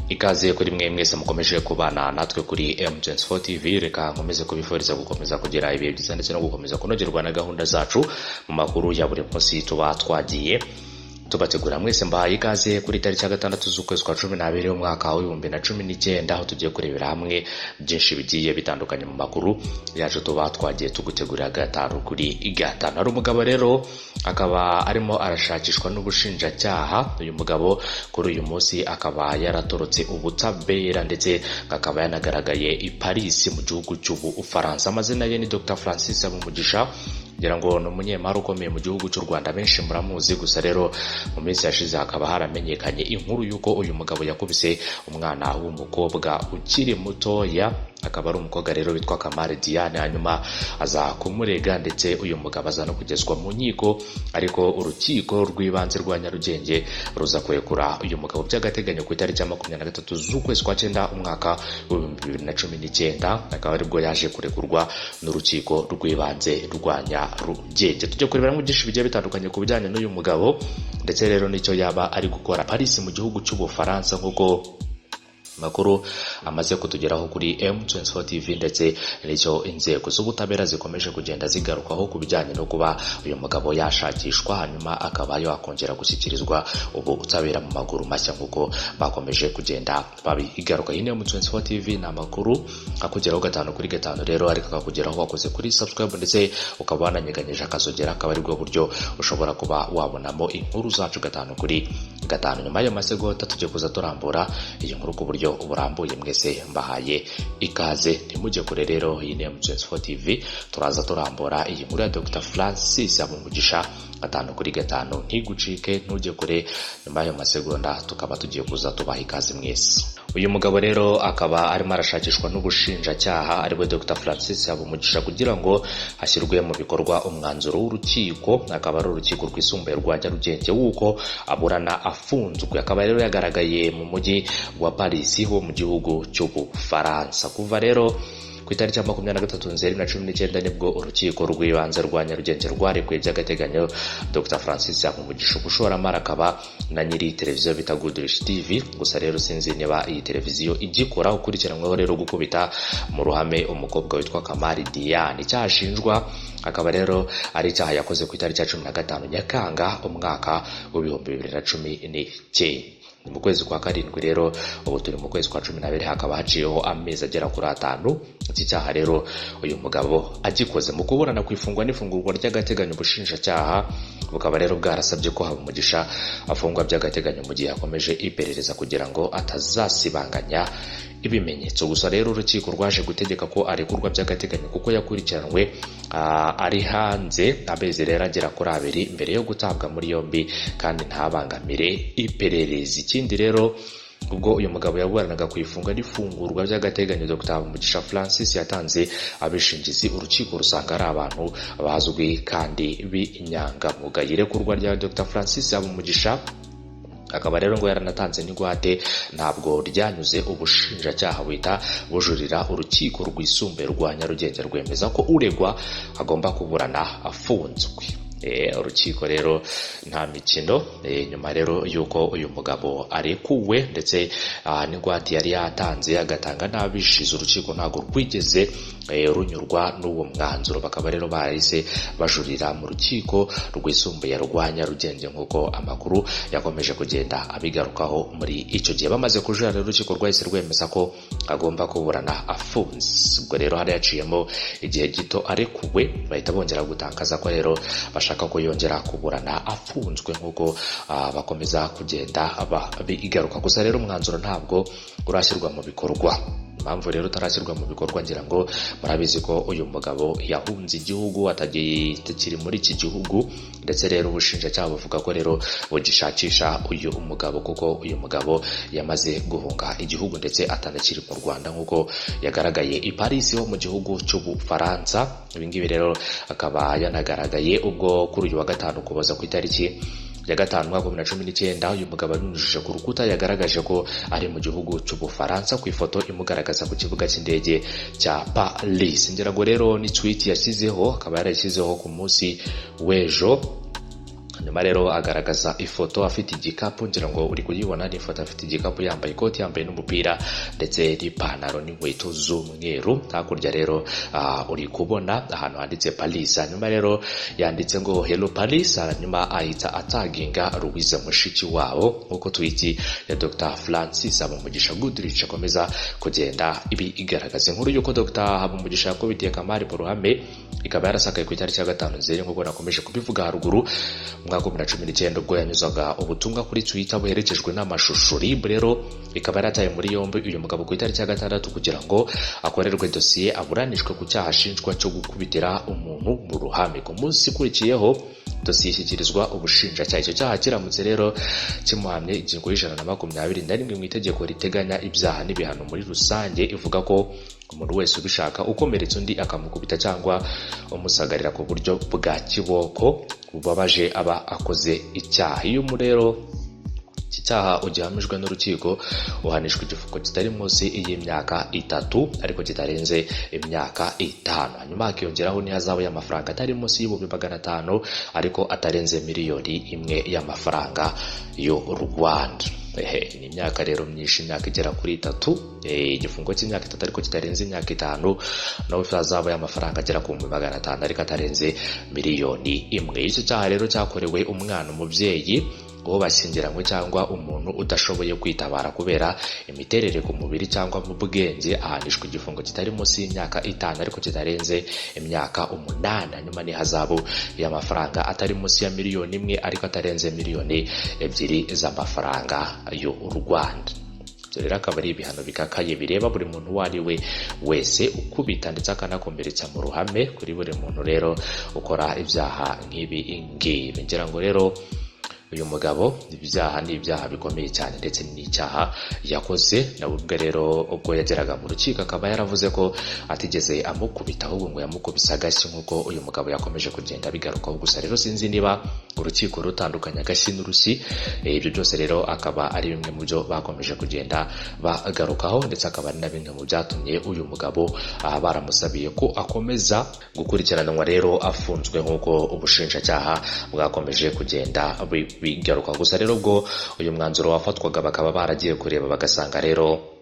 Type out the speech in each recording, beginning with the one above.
Ikaze kuri mwe mwese mukomeje kubana natwe kuri M24 TV. Reka nkomeze kubifuriza gukomeza kugira ibihe byiza ndetse no gukomeza kunogerwa na gahunda zacu mu makuru ya buri munsi tuba twagiye tubategura. Mwese mbahaye ikaze kuri tariki ya 6 z'ukwezi kwa 12 umwaka wa 2019, aho tugiye kurebera hamwe byinshi bigiye bitandukanye mu makuru yacu tuba twagiye tugutegurira gatanu kuri gatanu. Ari umugabo rero akaba arimo arashakishwa n'ubushinjacyaha. Uyu mugabo kuri uyu munsi akaba yaratorotse ubutabera ndetse akaba yanagaragaye i Paris mu gihugu cy'Ubufaransa. Amazina ye ni Dr Francis Umugisha, ngira ngo no munyemari ukomeye mu gihugu cy'u Rwanda, benshi muramuzi. Gusa rero mu minsi yashize hakaba haramenyekanye inkuru yuko uyu mugabo yakubise umwana w'umukobwa ukiri mutoya. Akaba ari umukobwa rero witwa Kamari Diane, hanyuma aza kumurega ndetse uyu mugabo aza no kugezwa mu nkiko, ariko urukiko rw'ibanze rwa Nyarugenge ruza kurekura uyu mugabo by'agateganyo ku itariki ya 23 z'ukwezi kwa 9 umwaka wa 2019. Akaba aribwo yaje kurekurwa n'urukiko rw'ibanze rwa Nyarugenge. Tujye kurebera mu byinshi bigiye bitandukanye ku bijyanye n'uyu mugabo ndetse rero nicyo yaba ari gukora Paris mu gihugu cy'Ubufaransa, nk'uko makuru amaze kutugeraho kuri M24 TV, ndetse nicyo inzego z'ubutabera zikomeje kugenda zigarukaho ku bijyanye no kuba uyu mugabo yashakishwa hanyuma akaba yakongera gushyikirizwa ubutabera mu maguru mashya, nk'uko bakomeje kugenda babigaruka. Iyi ni M24 TV, ni amakuru akugeraho gatanu kuri gatanu rero, ariko akakugeraho wakoze kuri subscribe ndetse ukaba wananyeganyije akazogera. Akaba ari bwo buryo ushobora kuba wabonamo inkuru zacu gatanu kuri gatanu. Nyuma y'amasegonda tujye kuza turambura iyi nkuru ku buryo uburambuye. Mwese mbahaye ikaze, ntimujye kure rero. Iyi ni M24 TV, turaza turambura iyi nkuru ya Dr Francis Umugisha gatanu kuri gatanu. Ntigucike, ntujye kure. Nyuma y'amasegonda tukaba tugiye kuza tubaha ikaze mwese. Uyu mugabo rero akaba arimo arashakishwa n'ubushinjacyaha ariwe Dr Francis Umugisha kugira ngo hashyirwe mu bikorwa umwanzuro w'urukiko. Akaba ari urukiko rwisumbuye rwa Nyarugenge wuko aburana afunzwe. Akaba rero yagaragaye mu mujyi wa Paris ho mu gihugu cy'Ubufaransa. Kuva rero ku itariki ya 23 Nzeri 2019 nibwo urukiko rw'ibanze rwa Nyarugenge rwarekuye by'agateganyo Dr Francis Umugisha, ubushoramari akaba na nyiri televiziyo bita Goodrich TV. Gusa rero sinzi niba iyi televiziyo igikora. Ukurikiranweho rero gukubita mu ruhame umukobwa witwa Kamari Diane. Icyashinjwa akaba rero ari icyaha yakoze ku itariki ya 15 Nyakanga umwaka wa 2019. Mu kwezi kwa 7 rero, ubu turi mu kwezi kwa 12, hakaba haciyeho amezi agera kuri 5 iki cyaha rero uyu mugabo agikoze. Mu kuburana kwifungwa n'ifungurwa ry'agateganyo, ubushinjacyaha bukaba rero bwarasabye ko Umugisha afungwa by'agateganyo mu gihe akomeje iperereza kugira ngo atazasibanganya ibimenyetso. Gusa rero urukiko rwaje gutegeka ko arekurwa by'agateganyo kuko yakurikiranwe ari hanze amezi rero agera kuri 2 mbere yo gutabwa muri yombi kandi ntabangamire iperereza. Ikindi rero, ubwo uyu mugabo yaburanaga kwifunga n'ifungurwa by'agateganyo, Dr Umugisha Francis yatanze abishingizi. Urukiko rusanga ari abantu bazwi kandi b'inyangamugayo. Irekurwa rya Dr Francis Umugisha akaba rero ngo yaranatanze n'ingwate ntabwo ryanyuze ubushinjacyaha buhita bujurira urukiko rwisumbuye rwa Nyarugenge rwemeza ko uregwa agomba kuburana afunzwe. Urukiko rero nta mikino. Nyuma rero yuko uyu mugabo arekuwe ndetse n'ingwate yari yatanze agatanga n'abishize, urukiko ntago rwigeze runyurwa n'uwo mwanzuro. Bakaba rero bahise bajurira mu rukiko rwisumbuye rwa Nyarugenge, nk'uko amakuru yakomeje kugenda abigarukaho muri icyo gihe. Bamaze kujurira rero, urukiko rwahise rwemeza ko agomba kuburana afunze. Ubwo rero hari yaciyemo igihe gito arekuwe, bahita bongera gutangaza ko rero bashaka ko yongera kuburana afunzwe, nk'uko bakomeza kugenda bigaruka. Gusa rero umwanzuro ntabwo urashyirwa mu bikorwa. Impamvu rero utarashyirwa mu bikorwa, ngira ngo murabizi ko uyu mugabo yahunze igihugu, atagikiri muri iki gihugu, ndetse rero ubushinjacyaha buvuga ko rero bugishakisha uyu mugabo kuko uyu mugabo yamaze guhunga igihugu ndetse atanakiri mu Rwanda, nk'uko yagaragaye i Paris ho mu gihugu cy'Ubufaransa. Ibingibi rero akaba yanagaragaye ubwo kuri uyu wa 5 kuboza ku itariki ya 5 mwaka 2019 uyu mugabo abinyujije ku rukuta yagaragaje ko ari mu gihugu cy'Ubufaransa ku ifoto imugaragaza ku kibuga cy'indege cya Paris. Ngerago rero ni tweet yashyizeho, akaba yarashyizeho ku munsi w'ejo nyuma rero agaragaza ifoto afite igikapu, ngira ngo uri kuyibona, ni ifoto afite igikapu, yambaye ikoti, yambaye n'umupira ndetse n'ipantaro n'inkweto z'umweru. Hakurya rero uri kubona ahantu handitse Paris, hanyuma rero yanditse ngo hello Paris, hanyuma ahita ataginga Louise mushiki wabo, nkuko tweet ya Dr Francis Habumugisha Goodrich akomeza kugenda ibi igaragaza inkuru yuko Dr Habumugisha yakubitiye kamari mu ruhame, ikaba yarasakaye ku itariki ya 5 Nzeri nkuko nakomeje kubivuga haruguru mwaka 2019 ubwo yanyuzaga ubutumwa kuri Twitter buherekejwe n'amashusho. RIB rero ikaba yarataye muri yombi uyu mugabo ku itariki ya 6 kugira ngo akorerwe dosiye aburanishwe ku cyaha ashinjwa cyo gukubitira umuntu mu ruhame. Ku munsi ukurikiyeho dosiye ishyikirizwa ubushinjacyaha. Icyo cyaha kiramutse rero kimuhamye ingingo y'121 mu itegeko riteganya ibyaha n'ibihano muri rusange ivuga ko umuntu wese ubishaka ukomeretsa undi akamukubita cyangwa umusagarira ku buryo bwa kiboko bubabaje aba akoze icyaha. Iyo rero iki cyaha ugihamijwe n'urukiko uhanishwa igifungo kitari munsi y'imyaka 3 ariko kitarenze imyaka 5, hanyuma hakiyongeraho n'ihazabu y'amafaranga atari munsi y'ibihumbi 500 ariko atarenze miliyoni 1 y'amafaranga y'u Rwanda. Ni imyaka rero myinshi, imyaka igera kuri 3, igifungo cy'imyaka 3 ariko kitarenze imyaka 5, nawe ihazabu y'amafaranga agera ku 500 ariko atarenze miliyoni 1. Icyo cyaha rero cyakorewe umwana, umubyeyi uwo bashyingiranywe cyangwa umuntu udashoboye kwitabara kubera imiterere ku mubiri cyangwa mu bwenge, ahanishwa igifungo kitari munsi y'imyaka 5 ariko kitarenze imyaka 8, nyuma n'ihazabu y'amafaranga atari munsi ya miliyoni 1 ariko atarenze miliyoni 2 z'amafaranga y'u Rwanda. Rero akaba ari ibihano bikakaye bireba buri muntu uwo ari we wese ukubita ndetse akanakomeretsa mu ruhame, kuri buri muntu rero ukora ibyaha nk'ibi ngibi. Ngira ngo rero uyu mugabo ibyaha ni ibyaha bikomeye cyane ndetse n'icyaha yakoze nawe ubwe. Rero ubwo yageraga mu rukiko akaba yaravuze ko atigeze amukubita, ahubwo ngo yamukubise agashyi nk'uko uyu mugabo yakomeje kugenda bigarukaho. Gusa rero sinzi niba urukiko rutandukanya agashyi n'urusi, ibyo byose rero akaba ari bimwe mu byo bakomeje kugenda bagarukaho, ndetse akaba ari na bimwe mu byatumye uyu mugabo baramusabiye ko akomeza gukurikiranwa rero afunzwe nk'uko ubushinjacyaha bwakomeje kugenda bigaruka. Gusa rero ubwo uyu mwanzuro wafatwaga bakaba baragiye kureba bagasanga rero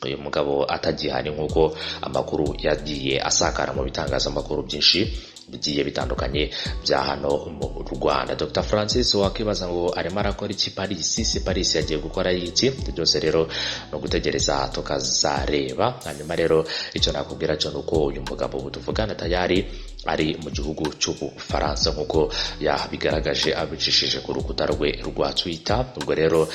uyu mugabo atagihari nk'uko amakuru yagiye asakara mu bitangazamakuru byinshi bigiye bitandukanye bya hano mu Rwanda. Dr Francis wakibaza ngo arimo arakora iki Paris yagiye gukora iki? Byose rero no gutegereza tukazareba. Hanyuma rero icyo nakubwira cyo nuko uyu mugabo tuvugana tayari ari mu gihugu cy'Ubufaransa nk'uko yabigaragaje abicishije ku rukuta rwe rwa Twitter. Ubwo rero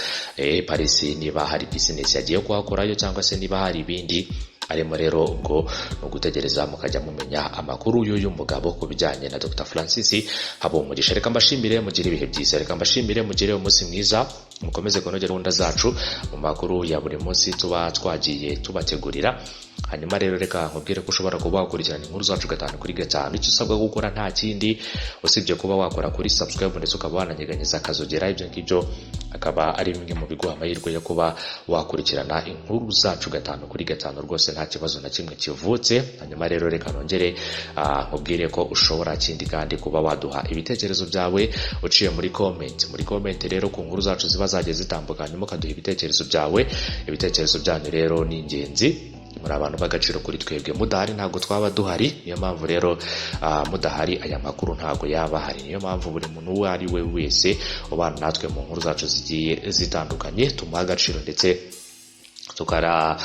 Paris niba hari business yagiye kuhakorayo cyangwa se niba hari ibindi arimo rero ubwo no gutegereza mukajya mumenya amakuru y'uyu mugabo ku bijyanye na Dr Francis Habumugisha. Reka mbashimire, mugire ibihe byiza, reka mbashimire, mugire umunsi mwiza, mukomeze kunogera gahunda zacu mu makuru ya buri munsi tuba twagiye tubategurira. Hanyuma rero reka nkubwire ko ushobora kuba wakurikirana inkuru zacu 5/5. Icyo usabwa gukora nta kindi usibye kuba wakora kuri subscribe ndetse ukaba wananyeganyeza akazogera. Ibyo ngibyo akaba ari bimwe mu biguha amahirwe yo kuba wakurikirana inkuru zacu 5/5 rwose nta kibazo na kimwe kivutse. Hanyuma rero reka nongere nkubwire ko ushobora kindi kandi kuba waduha ibitekerezo byawe uciye muri comment rero ku nkuru zacu ziba zagiye zitambuka, hanyuma ukaduha ibitekerezo byawe. Ibitekerezo byanyu rero ni ingenzi, muri abantu b'agaciro kuri twebwe. Mudahari ntabwo twaba duhari, niyo mpamvu rero mudahari aya makuru ntabwo yaba hari. Niyo mpamvu buri muntu uwo ari we wese ubana natwe mu nkuru zacu zigiye zitandukanye tumuha agaciro ndetse tukaraha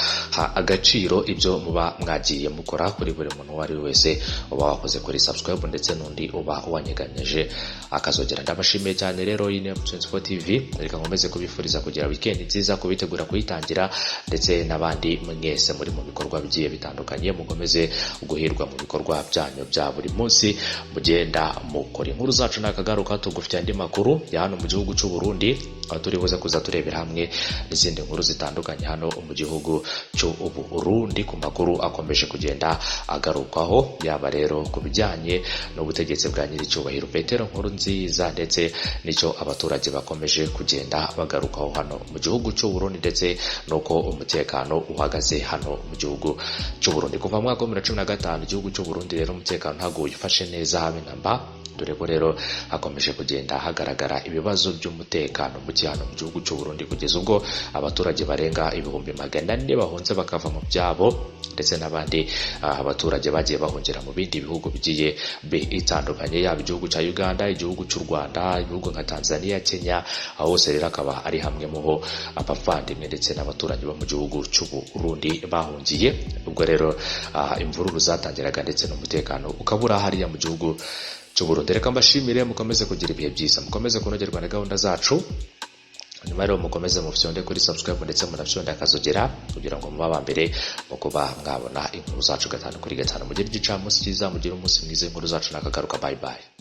agaciro ibyo muba mwagiye mukora. Kuri buri muntu uwo ari we wese uba wakoze kuri subscribe ndetse n'undi uba wanyeganyeje akazogera. Ndabashimiye cyane rero iyi M24 TV, reka nkomeze kubifuriza kugira weekend nziza, kubitegura kuyitangira, ndetse n'abandi mwese muri mu bikorwa bigiye bitandukanye mukomeze guhirwa mu bikorwa byanyu bya buri munsi mugenda mukora. Inkuru zacu nakagaruka tugufitiye andi makuru ya hano mu gihugu cy'u Burundi, aho turi buze kuza turebera hamwe n'izindi nkuru zitandukanye hano mu gihugu cy'u Burundi ku makuru akomeje kugenda agarukaho, yaba rero ku bijyanye n'ubutegetsi bwa nyiricyubahiro Petero Nkurunziza ndetse n'icyo abaturage bakomeje kugenda bagarukaho hano mu gihugu cy'u Burundi, ndetse nuko umutekano uhagaze hano mu gihugu cy'u Burundi. Kuva mu mwaka wa 2015 igihugu cy'u Burundi rero umutekano ntago wifashe neza habe namba, dore ko rero hakomeje kugenda hagaragara ibibazo by'umutekano mu cyano mu gihugu cy'u Burundi kugeza ubwo abaturage barenga 400 bahunze bakava mu byabo ndetse n'abandi abaturage bagiye bahungira mu bindi bihugu bigiye bitandukanye yaba igihugu cya Uganda, igihugu cy'u Rwanda, ibihugu nka Tanzania, Kenya, aho hose rero akaba ari hamwe mu abavandimwe ndetse n'abaturage bo mu gihugu cy'u Burundi bahungiye. Ubwo rero imvururu zatangiraga ndetse n'umutekano ukabura hariya mu gihugu cy'u Burundi. Reka mbashimire, mukomeze kugira ibihe byiza, mukomeze kunogerwa na gahunda zacu. Nyuma rero mukomeze mufyonde kuri subscribe ndetse munafyonde akazogera kugira ngo muba mbere mu kuba mwabona inkuru zacu 5 kuri 5. Mugire igicamunsi cyiza, mugire umunsi mwiza, inkuru zacu nakagaruka. Bye bye.